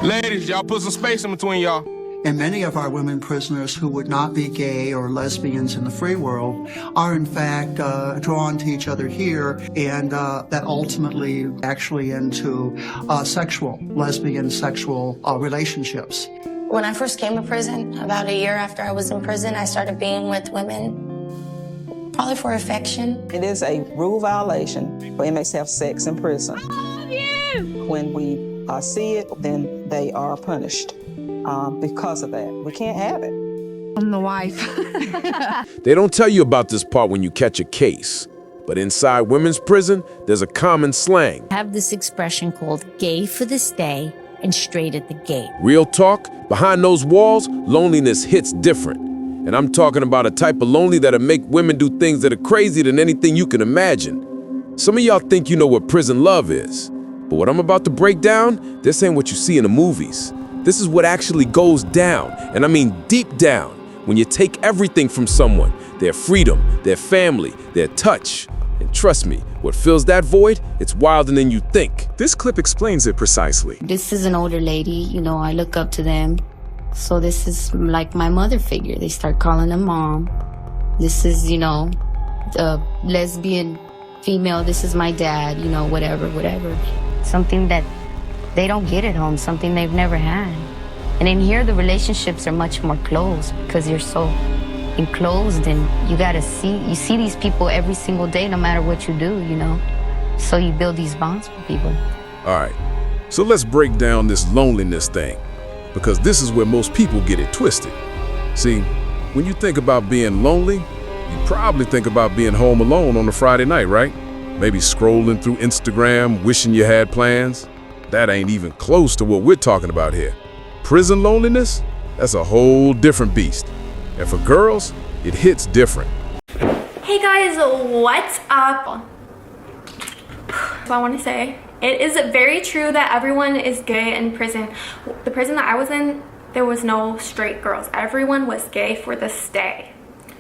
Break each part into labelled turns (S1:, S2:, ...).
S1: Ladies, y'all put some space in between y'all.
S2: And many of our women prisoners who would not be gay or lesbians in the free world are in fact drawn to each other here, and that ultimately actually into lesbian sexual relationships.
S3: When I first came to prison, about a year after I was in prison, I started being with women, probably for affection.
S4: It is a rule violation for inmates to have sex in prison.
S5: I love you!
S4: When we see it, then they are punished. Because of that. We can't have it.
S5: I'm the wife.
S6: They don't tell you about this part when you catch a case. But inside women's prison, there's a common slang.
S7: I have this expression called gay for the stay and straight at the gate.
S6: Real talk, behind those walls, loneliness hits different. And I'm talking about a type of lonely that'll make women do things that are crazier than anything you can imagine. Some of y'all think you know what prison love is. But what I'm about to break down, this ain't what you see in the movies. This is what actually goes down, and I mean deep down, when you take everything from someone, their freedom, their family, their touch. And trust me, what fills that void, it's wilder than you think.
S8: This clip explains it precisely.
S7: This is an older lady, you know, I look up to them. So this is like my mother figure. They start calling them mom. This is, you know, the lesbian female, this is my dad, you know, whatever. Something that they don't get at home, something they've never had. And in here, the relationships are much more close because you're so enclosed, and you see these people every single day, no matter what you do, you know? So you build these bonds with people.
S6: All right, so let's break down this loneliness thing, because this is where most people get it twisted. See, when you think about being lonely, you probably think about being home alone on a Friday night, right? Maybe scrolling through Instagram, wishing you had plans. That ain't even close to what we're talking about here. Prison loneliness, that's a whole different beast. And for girls, it hits different.
S9: Hey guys, what's up? So I want to say, it is very true that everyone is gay in prison. The prison that I was in, there was no straight girls. Everyone was gay for the stay.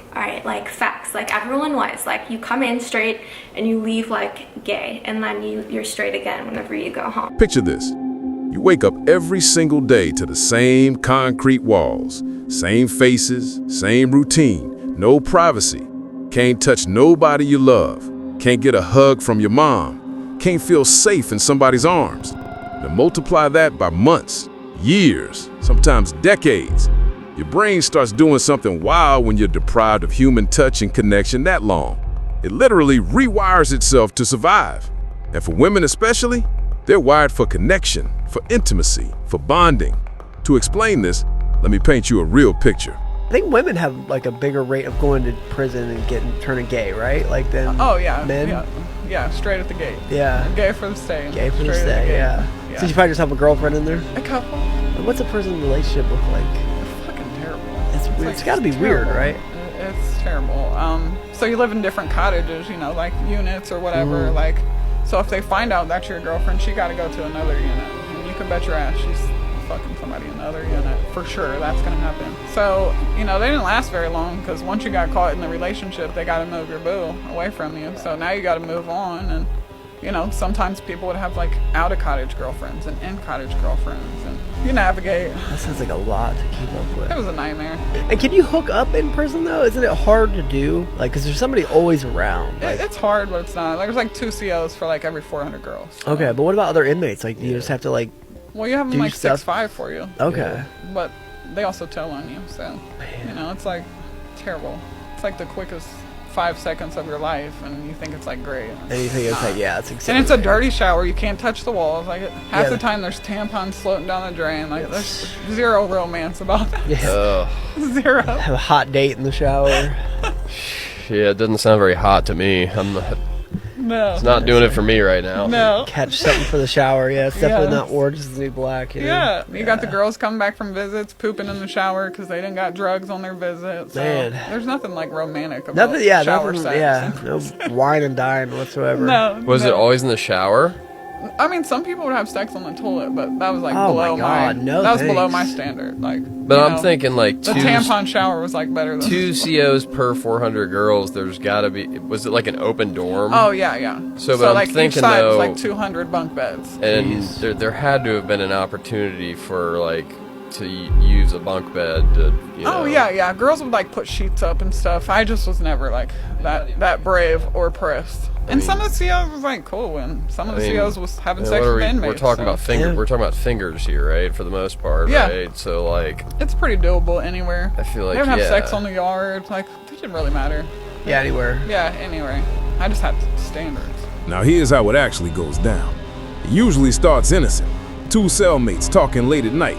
S9: Alright, like facts, like everyone was. Like you come in straight and you leave like gay, and then you're straight again whenever you go home.
S6: Picture this. You wake up every single day to the same concrete walls, same faces, same routine, no privacy. Can't touch nobody you love. Can't get a hug from your mom. Can't feel safe in somebody's arms. Now multiply that by months, years, sometimes decades. Your brain starts doing something wild when you're deprived of human touch and connection that long. It literally rewires itself to survive. And for women especially, they're wired for connection, for intimacy, for bonding. To explain this, let me paint you a real picture.
S10: I think women have like a bigger rate of going to prison and turning gay, right? Like than men.
S11: Yeah, straight at the gate.
S10: Yeah.
S11: Gay for the stay.
S10: Gay for the stay. Yeah. So you find yourself a girlfriend in there?
S11: A couple.
S10: What's a prison relationship look like? It's weird. It's got to be weird, right?
S11: It's terrible. So you live in different cottages, you know, like units or whatever. Like, so if they find out that's your girlfriend, she got to go to another unit, and you can bet your ass she's fucking somebody in another unit for sure. That's gonna happen. So you know, they didn't last very long because once you got caught in the relationship, they got to move your boo away from you. So now you got to move on, and you know, sometimes people would have like out of cottage girlfriends and in cottage girlfriends, and you navigate.
S10: That sounds like a lot to keep up with.
S11: It was a nightmare.
S10: And can you hook up in prison though? Isn't it hard to do? Like, cause there's somebody always around. Like,
S11: it's hard, but it's not. Like, there's like 2 COs for like every 400 girls. So.
S10: Okay, but what about other inmates? Like, you just have to like.
S11: Well, you have them like 6'5" for you.
S10: Okay.
S11: But they also tell on you, so you know, it's like terrible. It's like the quickest 5 seconds of your life, and you think it's like great.
S10: And you think it's like, yeah, it's exactly.
S11: And it's a dirty shower. You can't touch the walls. Like half the time, there's tampons floating down the drain. Like there's zero romance about that.
S10: Yeah.
S11: Zero.
S10: Have a hot date in the shower.
S12: Yeah, it doesn't sound very hot to me.
S11: No.
S12: It's not doing it for me right now.
S11: No.
S10: Catch something for the shower. Yeah, it's definitely not Orange is the New Black. You know?
S11: Yeah. You got the girls coming back from visits, pooping in the shower because they didn't got drugs on their visits. So
S10: Man.
S11: There's nothing like romantic about shower sex.
S10: Yeah, no wine and dine whatsoever.
S11: No.
S12: Was it always in the shower?
S11: I mean, some people would have sex on the toilet, but that was like
S10: Oh
S11: below
S10: my God, no
S11: that was below
S10: thanks.
S11: my standard. Like,
S12: But
S11: you
S12: I'm
S11: know,
S12: thinking like
S11: the tampon shower was like better than
S12: 2 COs per 400 girls. There's gotta be. Was it like an open dorm?
S11: Oh yeah.
S12: So, but
S11: so
S12: I'm
S11: like each
S12: thinking
S11: side was
S12: though,
S11: like 200 bunk beds.
S12: and there had to have been an opportunity for like to use a bunk bed to. You know.
S11: Oh yeah. Girls would like put sheets up and stuff. I just was never like that brave or pressed. And some of the COs was like cool, and some of the COs was having sex with inmates.
S12: We're talking about fingers.
S10: Yeah.
S12: We're talking about fingers here, right? For the most part,
S11: Yeah.
S12: right? So like,
S11: It's pretty doable anywhere.
S12: I feel like
S11: they would have
S12: yeah.
S11: sex on the yard. Like, it didn't really matter.
S10: Yeah, anywhere.
S11: Yeah, anyway. I just had standards.
S6: Now here's how it actually goes down. It usually starts innocent. 2 cellmates talking late at night,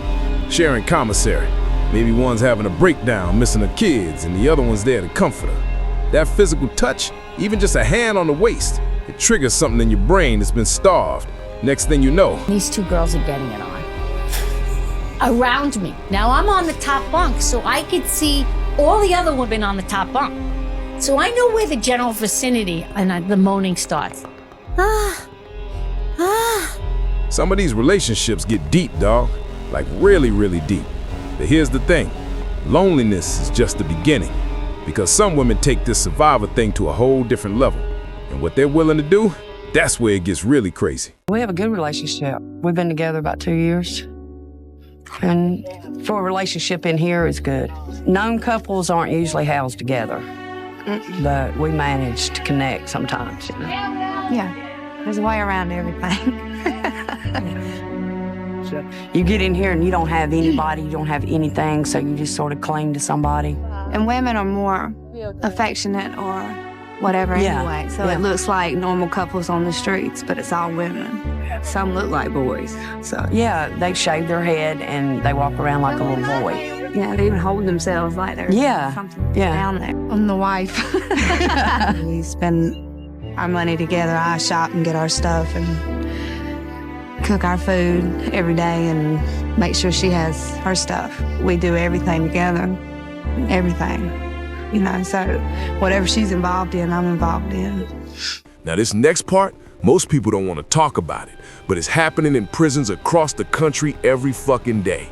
S6: sharing commissary. Maybe one's having a breakdown, missing her kids, and the other one's there to comfort her. That physical touch, even just a hand on the waist, it triggers something in your brain that's been starved. Next thing you know,
S5: These 2 girls are getting it on. Around me. Now I'm on the top bunk, so I could see all the other women on the top bunk. So I know where the general vicinity and the moaning starts.
S6: some of these relationships get deep, dog. Like really, really deep. But here's the thing. Loneliness is just the beginning. Because some women take this survivor thing to a whole different level. And what they're willing to do, that's where it gets really crazy.
S13: We have a good relationship. We've been together about 2 years. And for a relationship in here, it's good. Known couples aren't usually housed together. But we manage to connect sometimes. You know?
S5: Yeah, there's a way around everything.
S13: So you get in here and you don't have anybody, you don't have anything, so you just sort of cling to somebody.
S5: And women are more affectionate or whatever anyway. So it looks like normal couples on the streets, but it's all women. Some look like boys. So
S13: yeah, they shave their head and they walk around like a little boy.
S5: Yeah, they even hold themselves like they're something down there.
S3: I'm the wife.
S5: We spend our money together. I shop and get our stuff and cook our food every day and make sure she has her stuff. We do everything together, everything. You know, so whatever she's involved in, I'm involved in.
S6: Now this next part, most people don't want to talk about it, but it's happening in prisons across the country every fucking day.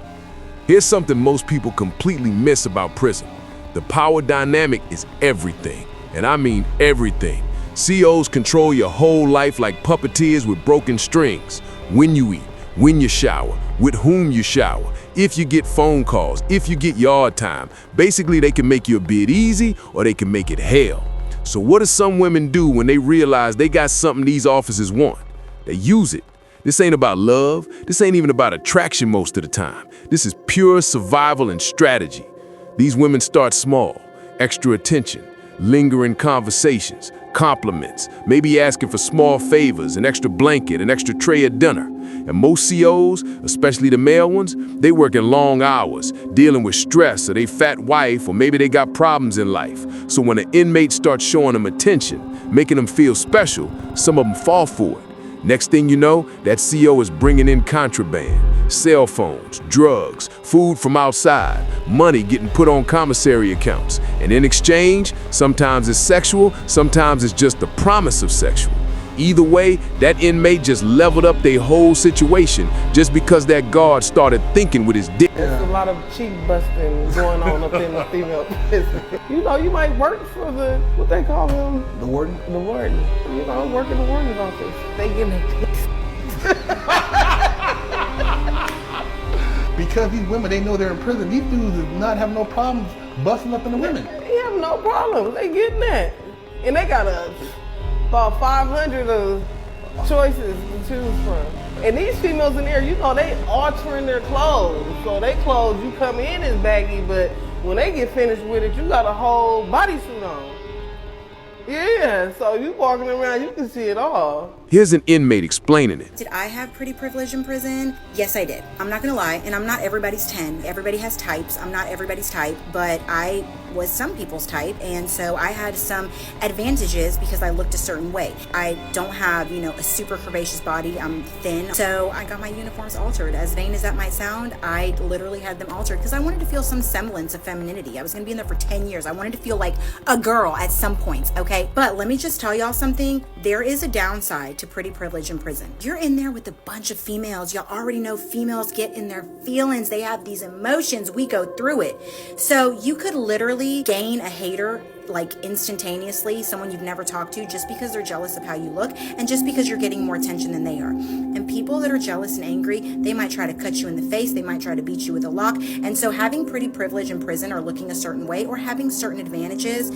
S6: Here's something most people completely miss about prison. The power dynamic is everything, and I mean everything. COs control your whole life like puppeteers with broken strings. When you eat, when you shower, with whom you shower, if you get phone calls, if you get yard time. Basically, they can make your bid easy or they can make it hell. So what do some women do when they realize they got something these officers want? They use it. This ain't about love. This ain't even about attraction most of the time. This is pure survival and strategy. These women start small, extra attention, lingering conversations, compliments, maybe asking for small favors, an extra blanket, an extra tray of dinner. And most COs, especially the male ones, they work in long hours, dealing with stress or they fat wife, or maybe they got problems in life. So when an inmate starts showing them attention, making them feel special, some of them fall for it. Next thing you know, that CO is bringing in contraband, cell phones, drugs, food from outside, money getting put on commissary accounts. And in exchange, sometimes it's sexual, sometimes it's just the promise of sexual. Either way, that inmate just leveled up their whole situation just because that guard started thinking with his dick.
S14: There's a lot of cheek busting going on up in the female prison. You know, you might work for the, what they call him?
S10: The warden?
S14: The warden. You know, work in the warden's office. They get
S15: Because these women, they know they're in prison. These dudes do not have no problems busting up in the women.
S14: They have no problem. They getting that. And they got about 500 of choices to choose from. And these females in there, you know, they altering their clothes. So they clothes, you come in is baggy, but when they get finished with it, you got a whole bodysuit on. Yeah, so you walking around, you can see it all.
S6: Here's an inmate explaining it.
S16: Did I have pretty privilege in prison? Yes, I did. I'm not gonna lie, and I'm not everybody's 10. Everybody has types. I'm not everybody's type, but I was some people's type, and so I had some advantages because I looked a certain way. I don't have, you know, a super curvaceous body. I'm thin, so I got my uniforms altered. As vain as that might sound, I literally had them altered because I wanted to feel some semblance of femininity. I was gonna be in there for 10 years. I wanted to feel like a girl at some points, okay? But let me just tell y'all something. There is a downside to pretty privilege in prison. You're in there with a bunch of females. Y'all already know females get in their feelings. They have these emotions. We go through it. So you could literally gain a hater like instantaneously, someone you've never talked to, just because they're jealous of how you look and just because you're getting more attention than they are. And people that are jealous and angry, they might try to cut you in the face, they might try to beat you with a lock. And so having pretty privilege in prison or looking a certain way or having certain advantages,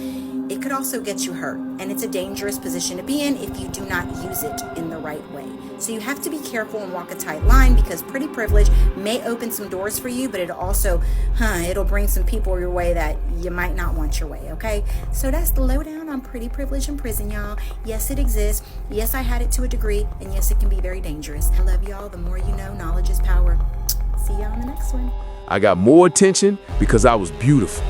S16: it could also get you hurt. And it's a dangerous position to be in if you do not use it in the right way. So you have to be careful and walk a tight line, because pretty privilege may open some doors for you, but it also, it'll bring some people your way that you might not want your way, okay? So that's the lowdown on pretty privilege in prison, y'all. Yes, it exists. Yes, I had it to a degree. And yes, it can be very dangerous. I love y'all. The more you know, knowledge is power. See y'all in the next one.
S6: I got more attention because I was beautiful.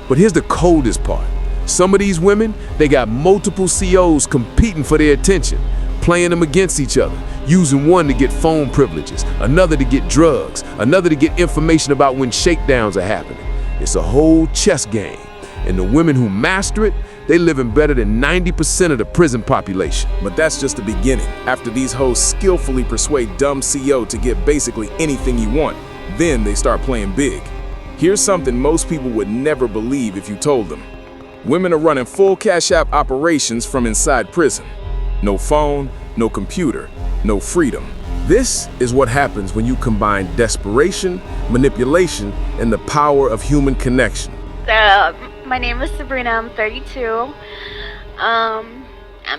S6: But here's the coldest part. Some of these women, they got multiple COs competing for their attention, playing them against each other, using one to get phone privileges, another to get drugs, another to get information about when shakedowns are happening. It's a whole chess game. And the women who master it, they living better than 90% of the prison population.
S8: But that's just the beginning. After these hoes skillfully persuade dumb CO to get basically anything you want, then they start playing big. Here's something most people would never believe if you told them. Women are running full CashApp operations from inside prison. No phone, no computer, no freedom. This is what happens when you combine desperation, manipulation, and the power of human connection.
S17: My name is Sabrina. I'm 32. I'm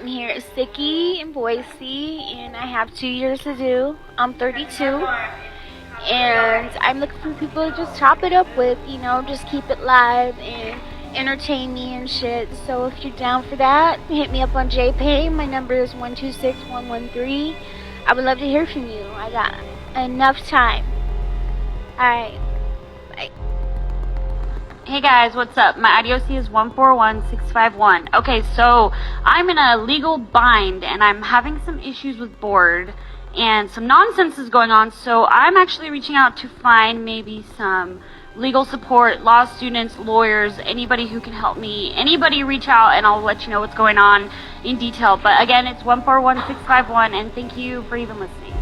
S17: here at Sticky in Boise, and I have 2 years to do. I'm 32, and I'm looking for people to just chop it up with, just keep it live and entertain me and shit. So if you're down for that, hit me up on JPay. My number is 126113. I would love to hear from you. I got enough time. Alright, bye.
S18: Hey guys, what's up? My IDOC is 141651. Okay, so I'm in a legal bind and I'm having some issues with board and some nonsense is going on, so I'm actually reaching out to find maybe some legal support, law students, lawyers, anybody who can help me. Anybody reach out and I'll let you know what's going on in detail. But again, it's 141651, and thank you for even listening.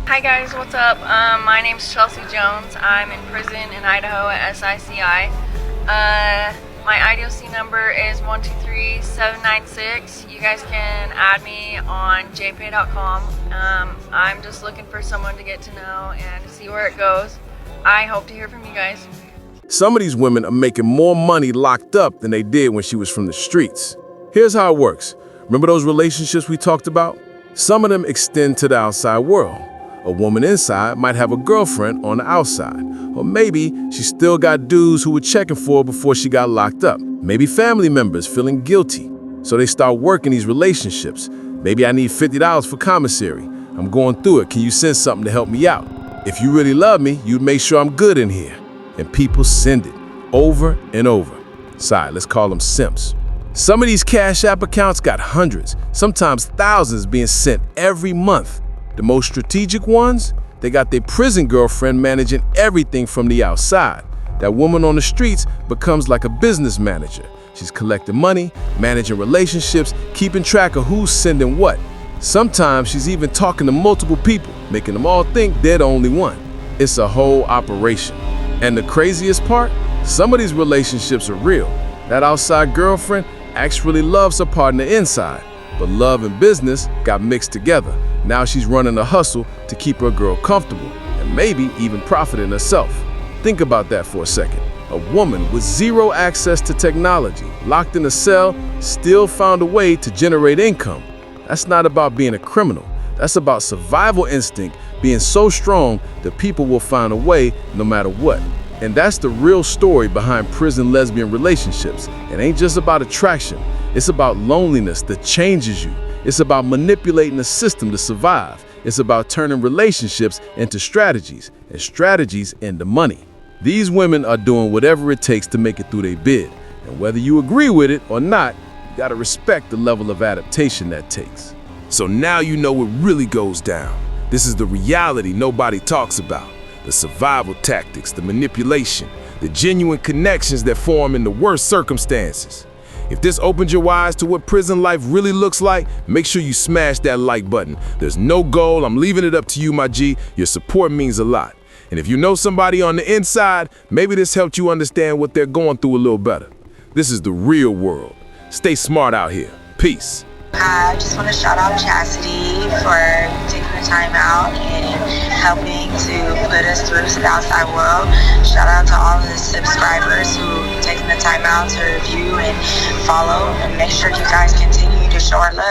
S19: Hi guys, what's up? My name's Chelsea Jones. I'm in prison in Idaho at SICI. My IDOC number is 123796. You guys can add me on jpay.com. I'm just looking for someone to get to know and see where it goes. I hope to hear from you guys.
S6: Some of these women are making more money locked up than they did when she was from the streets. Here's how it works. Remember those relationships we talked about? Some of them extend to the outside world. A woman inside might have a girlfriend on the outside. Or maybe she still got dudes who were checking for her before she got locked up. Maybe family members feeling guilty. So they start working these relationships. Maybe I need $50 for commissary. I'm going through it. Can you send something to help me out? If you really love me, you'd make sure I'm good in here. And people send it over and over. Sorry, let's call them simps. Some of these Cash App accounts got hundreds, sometimes thousands being sent every month. The most strategic ones, they got their prison girlfriend managing everything from the outside. That woman on the streets becomes like a business manager. She's collecting money, managing relationships, keeping track of who's sending what. Sometimes she's even talking to multiple people, making them all think they're the only one. It's a whole operation. And the craziest part, some of these relationships are real. That outside girlfriend actually loves her partner inside, but love and business got mixed together. Now she's running a hustle to keep her girl comfortable and maybe even profiting herself. Think about that for a second. A woman with zero access to technology, locked in a cell, still found a way to generate income. That's not about being a criminal. That's about survival instinct being so strong that people will find a way no matter what. And that's the real story behind prison lesbian relationships. It ain't just about attraction. It's about loneliness that changes you. It's about manipulating the system to survive. It's about turning relationships into strategies and strategies into money. These women are doing whatever it takes to make it through their bid. And whether you agree with it or not, you gotta respect the level of adaptation that takes. So now you know what really goes down. This is the reality nobody talks about. The survival tactics, the manipulation, the genuine connections that form in the worst circumstances. If this opened your eyes to what prison life really looks like, make sure you smash that like button. There's no goal. I'm leaving it up to you, my G. Your support means a lot. And if you know somebody on the inside, maybe this helped you understand what they're going through a little better. This is the real world. Stay smart out here. Peace.
S20: I just want to shout out Chastity for taking the time out and helping to put us through to the outside world. Shout out to all the subscribers who taking the time out to review and follow, and make sure you guys continue to show our love.